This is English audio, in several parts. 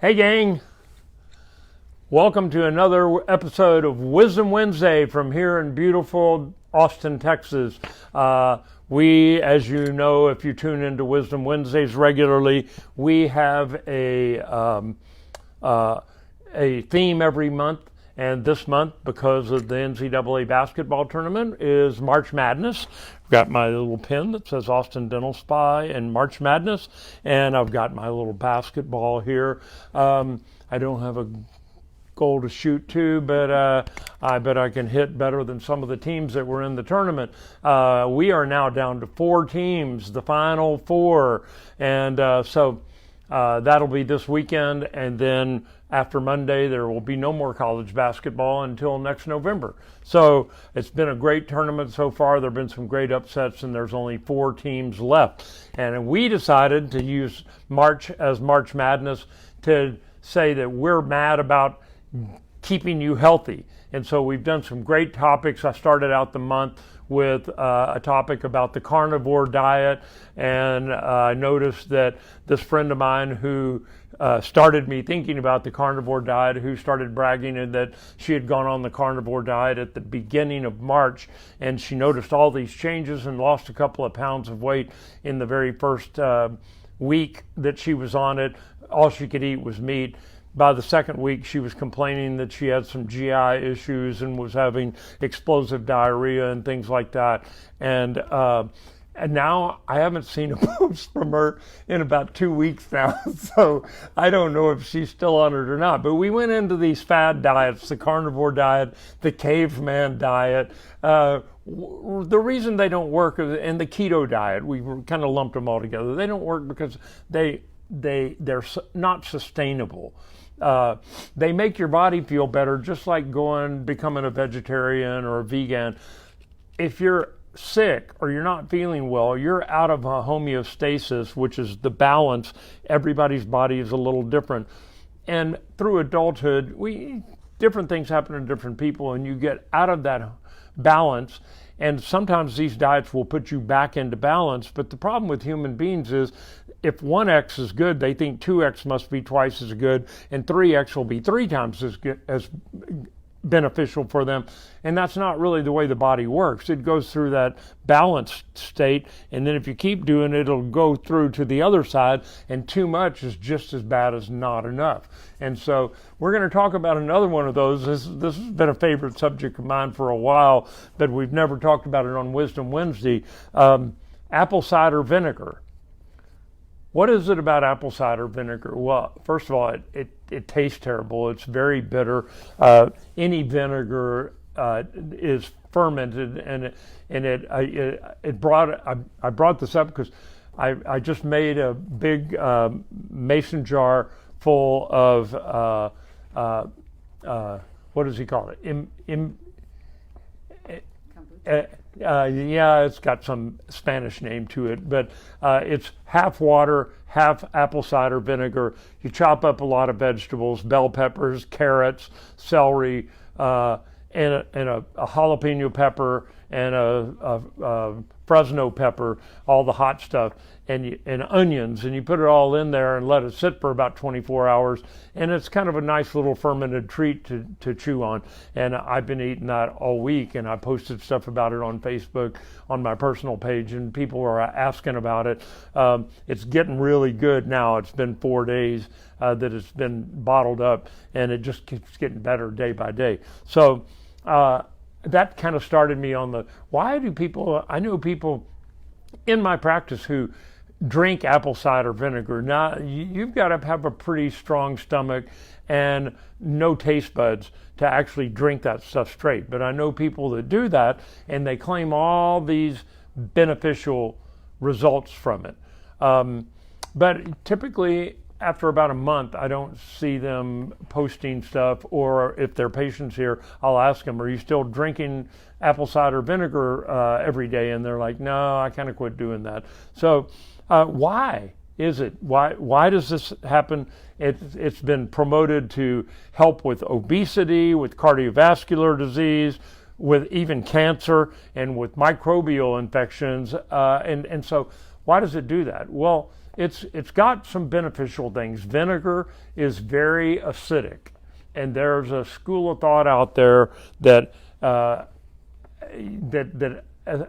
Hey gang, welcome to another episode of Wisdom Wednesday from here in beautiful Austin, Texas. We, as you know, if you tune into Wisdom Wednesdays regularly, we have a theme every month. And this month, because of the NCAA basketball tournament, is March Madness. I've got my little pin that says Austin Dental Spa and March Madness, and I've got my little basketball here. I don't have a goal to shoot to, but I bet I can hit better than some of the teams that were in the tournament. We are now down to 4 teams, the final 4, and so that'll be this weekend, and then after Monday, there will be no more college basketball until next November. So it's been a great tournament so far. There have been some great upsets, and there's only 4 teams left. And we decided to use March as March Madness to say that we're mad about keeping you healthy. And so we've done some great topics. I started out the month with a topic about the carnivore diet, and I noticed that this friend of mine who started me thinking about the carnivore diet, who started bragging and that she had gone on the carnivore diet at the beginning of March, and she noticed all these changes and lost a couple of pounds of weight in the very first week that she was on it. All she could eat was meat. By the second week, she was complaining that she had some GI issues and was having explosive diarrhea and things like that. And now I haven't seen a post from her in about 2 weeks now. So I don't know if she's still on it or not. But we went into these fad diets, the carnivore diet, the caveman diet. The reason they don't work, and the keto diet, we kind of lumped them all together. They don't work because they're not sustainable. They make your body feel better, just like becoming a vegetarian or a vegan. If you're sick or you're not feeling well, you're out of a homeostasis, which is the balance. Everybody's body is a little different. And through adulthood, different things happen to different people, and you get out of that balance. And sometimes these diets will put you back into balance. But the problem with human beings is if 1x is good, they think 2x must be twice as good, and 3x will be 3 times as good, as beneficial for them. And that's not really the way the body works. It goes through that balanced state, and then if you keep doing it, it'll go through to the other side, and too much is just as bad as not enough. And so we're going to talk about another one of those. This has been a favorite subject of mine for a while, but we've never talked about it on Wisdom Wednesday. Apple cider vinegar. What is it about apple cider vinegar? Well, first of all, it tastes terrible. It's very bitter. Any vinegar is fermented, I brought this up because I just made a big mason jar full of what does he call it? Yeah, it's got some Spanish name to it, but it's half water, half apple cider vinegar. You chop up a lot of vegetables, bell peppers, carrots, celery, and a jalapeno pepper, and a Fresno pepper, all the hot stuff, and onions, and you put it all in there and let it sit for about 24 hours, and it's kind of a nice little fermented treat to chew on. And I've been eating that all week, and I posted stuff about it on Facebook on my personal page, and people are asking about it. It's getting really good now. It's been 4 days that it's been bottled up, and it just keeps getting better day by day. So that kind of started me on I know people in my practice who drink apple cider vinegar. Now, you've got to have a pretty strong stomach and no taste buds to actually drink that stuff straight. But I know people that do that, and they claim all these beneficial results from it. But typically, after about a month, I don't see them posting stuff, or if they're patients here, I'll ask them, are you still drinking apple cider vinegar every day? And they're like, no, I kind of quit doing that. So why is it? Why does this happen? It's been promoted to help with obesity, with cardiovascular disease, with even cancer, and with microbial infections. And so why does it do that? Well, it's got some beneficial things. Vinegar is very acidic, and there's a school of thought out there that that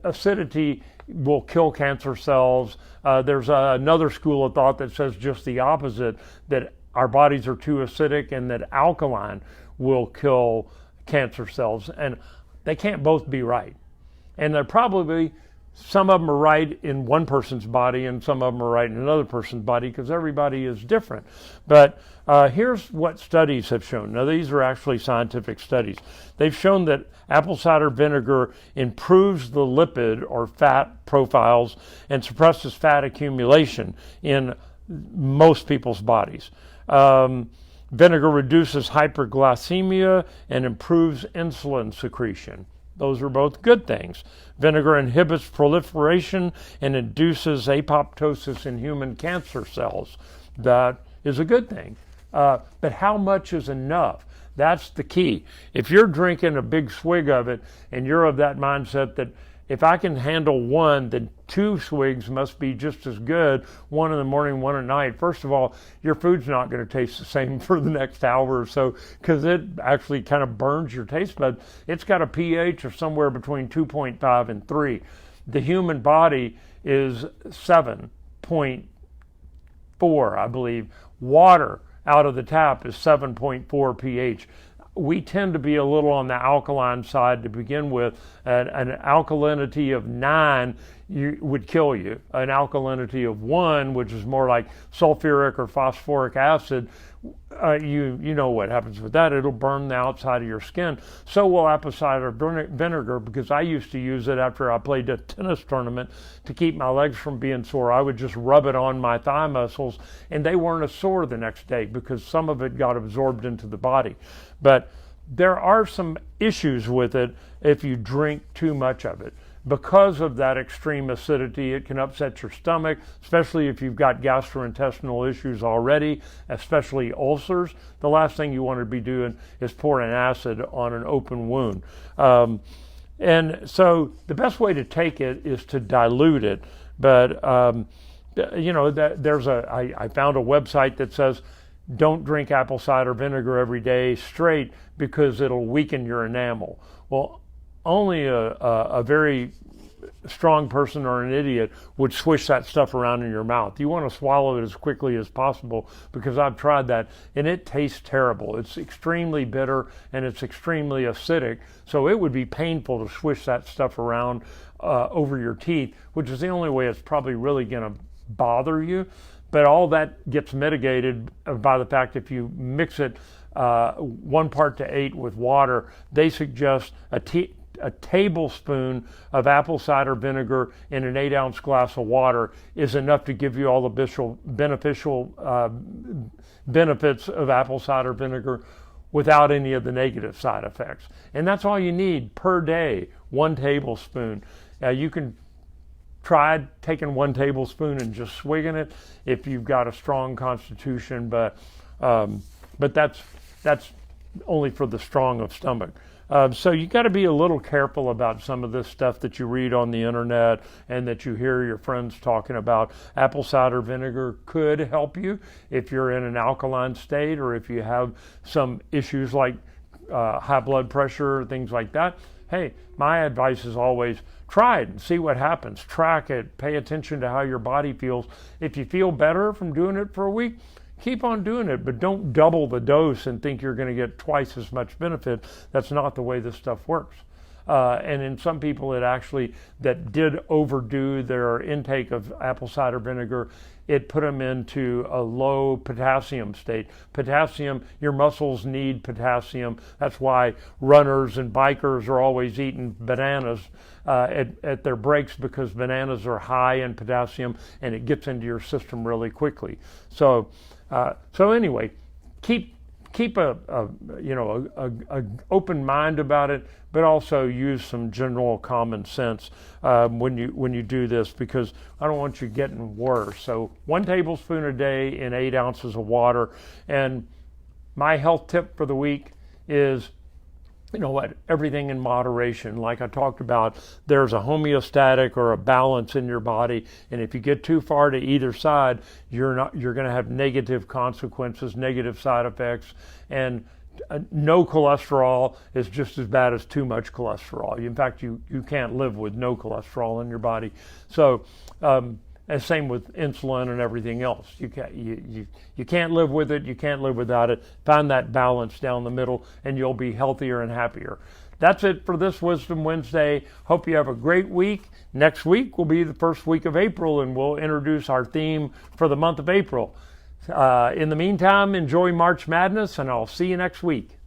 acidity will kill cancer cells. There's another school of thought that says just the opposite, that our bodies are too acidic and that alkaline will kill cancer cells. And they can't both be right. And they're probably, some of them are right in one person's body and some of them are right in another person's body, because everybody is different. But here's what studies have shown. Now, these are actually scientific studies. They've shown that apple cider vinegar improves the lipid or fat profiles and suppresses fat accumulation in most people's bodies. Vinegar reduces hyperglycemia and improves insulin secretion. Those are both good things. Vinegar inhibits proliferation and induces apoptosis in human cancer cells. That is a good thing. But how much is enough? That's the key. If you're drinking a big swig of it and you're of that mindset that if I can handle one, then 2 swigs must be just as good, 1 in the morning, 1 at night. First of all, your food's not going to taste the same for the next hour or so, because it actually kind of burns your taste buds. It's got a pH of somewhere between 2.5 and 3. The human body is 7.4, I believe. Water out of the tap is 7.4 pH. We tend to be a little on the alkaline side to begin with. An alkalinity of 9 would kill you. An alkalinity of 1, which is more like sulfuric or phosphoric acid, you know what happens with that. It'll burn the outside of your skin. So will apple cider vinegar, because I used to use it after I played a tennis tournament to keep my legs from being sore. I would just rub it on my thigh muscles, and they weren't as sore the next day because some of it got absorbed into the body. But there are some issues with it if you drink too much of it. Because of that extreme acidity, it can upset your stomach, especially if you've got gastrointestinal issues already, especially ulcers. The last thing you want to be doing is pouring acid on an open wound. And so the best way to take it is to dilute it. But, I found a website that says, don't drink apple cider vinegar every day straight because it'll weaken your enamel. Well, only a very strong person or an idiot would swish that stuff around in your mouth. You want to swallow it as quickly as possible, because I've tried that and it tastes terrible. It's extremely bitter and it's extremely acidic, so it would be painful to swish that stuff around over your teeth, which is the only way it's probably really going to bother you. But all that gets mitigated by the fact if you mix it 1 part to 8 with water. They suggest a tablespoon of apple cider vinegar in an 8-ounce glass of water is enough to give you all the beneficial benefits of apple cider vinegar without any of the negative side effects. And that's all you need per day, 1 tablespoon. You can try taking 1 tablespoon and just swigging it if you've got a strong constitution, but that's only for the strong of stomach. So you got to be a little careful about some of this stuff that you read on the internet and that you hear your friends talking about. Apple cider vinegar could help you if you're in an alkaline state, or if you have some issues like high blood pressure, things like that. Hey, my advice is always try it and see what happens. Track it, pay attention to how your body feels. If you feel better from doing it for a week, keep on doing it, but don't double the dose and think you're going to get twice as much benefit. That's not the way this stuff works. And in some people that did overdo their intake of apple cider vinegar, it put them into a low potassium state. Potassium, your muscles need potassium. That's why runners and bikers are always eating bananas at their breaks, because bananas are high in potassium and it gets into your system really quickly. So anyway, keep a open mind about it, but also use some general common sense when you do this, because I don't want you getting worse. So 1 tablespoon a day in 8 ounces of water. And my health tip for the week is you know what, everything in moderation. Like I talked about, there's a homeostatic or a balance in your body, and if you get too far to either side, you're going to have negative consequences, negative side effects, and no cholesterol is just as bad as too much cholesterol. In fact, you can't live with no cholesterol in your body. So and same with insulin and everything else. You can't live with it. You can't live without it. Find that balance down the middle, and you'll be healthier and happier. That's it for this Wisdom Wednesday. Hope you have a great week. Next week will be the first week of April, and we'll introduce our theme for the month of April. In the meantime, enjoy March Madness, and I'll see you next week.